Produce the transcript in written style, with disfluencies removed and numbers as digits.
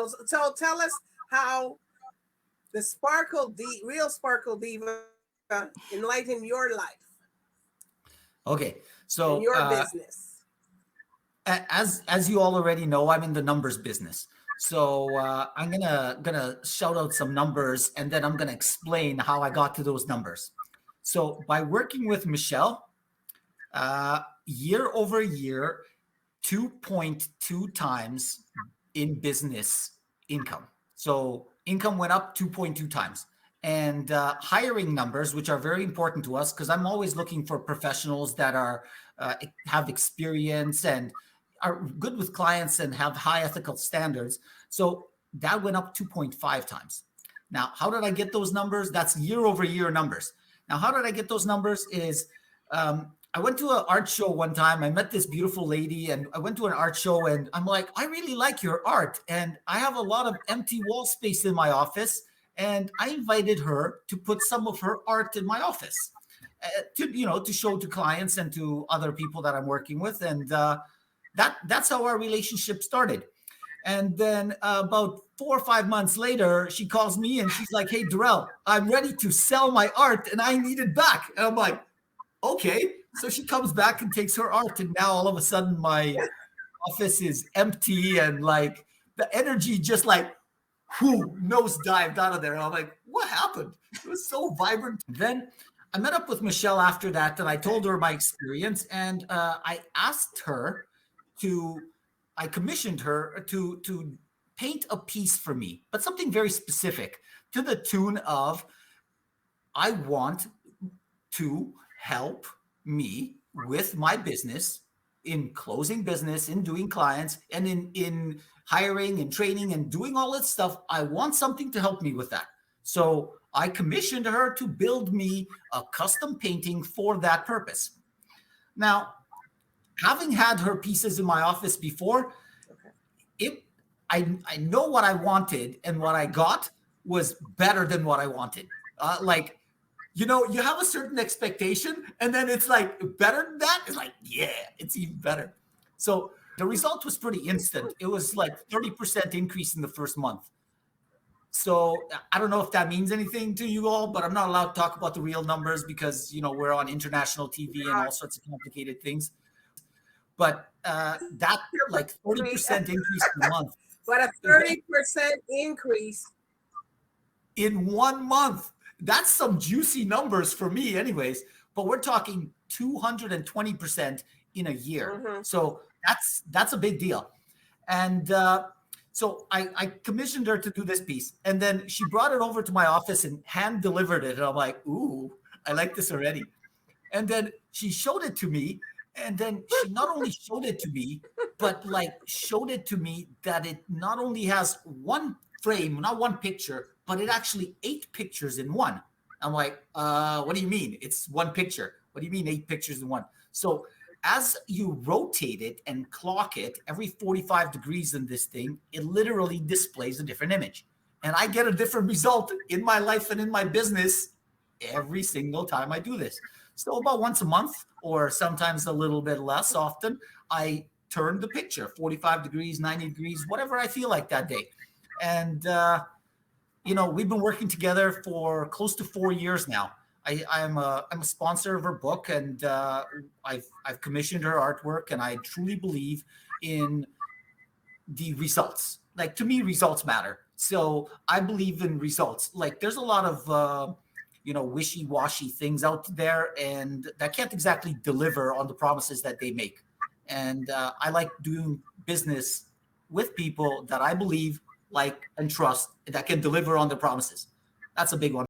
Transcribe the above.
So tell us how the real Sparkle Diva enlightened your life Okay, and so your business. as you all already know, I'm in the numbers business. So I'm gonna shout out some numbers, and then I'm gonna explain how I got to those numbers. So by working with Michele, year over year, 2.2 times in business income. So income went up 2.2 times. And hiring numbers, which are very important to us, because I'm always looking for professionals that are have experience and are good with clients and have high ethical standards. So that went up 2.5 times. Now, how did I get those numbers? That's year over year numbers. Now, how did I get those numbers is I went to an art show one time. I met this beautiful lady, and I went to an art show, and I'm like, I really like your art, and I have a lot of empty wall space in my office, and I invited her to put some of her art in my office, to show to clients and to other people that I'm working with, and that's how our relationship started. And then about 4 or 5 months later, she calls me and she's like, "Hey, Dorel, I'm ready to sell my art, and I need it back." And I'm like, okay. So she comes back and takes her art, and now all of a sudden my office is empty, and like the energy just like nosedived out of there. And I'm like, what happened? It was so vibrant. Then I met up with Michele after that, and I told her my experience, and I commissioned her to paint a piece for me, but something very specific, to the tune of, I want to help me with my business, in closing business, in doing clients, and in hiring and training and doing all that stuff. I want something to help me with that. So I commissioned her to build me a custom painting for that purpose. Now, having had her pieces in my office before, I know what I wanted, and what I got was better than what I wanted. You have a certain expectation, and then it's like better than that. It's like, yeah, it's even better. So the result was pretty instant. It was like 30% increase in the first month. So I don't know if that means anything to you all, but I'm not allowed to talk about the real numbers because, we're on international TV and all sorts of complicated things. But that like 30% increase per month. But a 30% increase in 1 month. That's some juicy numbers for me anyways, but we're talking 220% in a year. Mm-hmm. So that's a big deal. And so I commissioned her to do this piece, and then she brought it over to my office and hand delivered it. And I'm like, ooh, I like this already. And then she showed it to me, and then she not only showed it to me, but like showed it to me that it not only has one frame, not one picture, but it actually 8 pictures in one. I'm like, what do you mean? It's one picture. What do you mean 8 pictures in one? So as you rotate it and clock it every 45 degrees in this thing, it literally displays a different image. And I get a different result in my life and in my business every single time I do this. So about once a month, or sometimes a little bit less often, I turn the picture 45 degrees, 90 degrees, whatever I feel like that day. And, we've been working together for close to 4 years now. I'm a sponsor of her book, and I've commissioned her artwork, and I truly believe in the results. Like, to me, results matter. So I believe in results. Like, there's a lot of wishy-washy things out there, and that can't exactly deliver on the promises that they make. And I like doing business with people that I believe, like, and trust, that can deliver on their promises. That's a big one.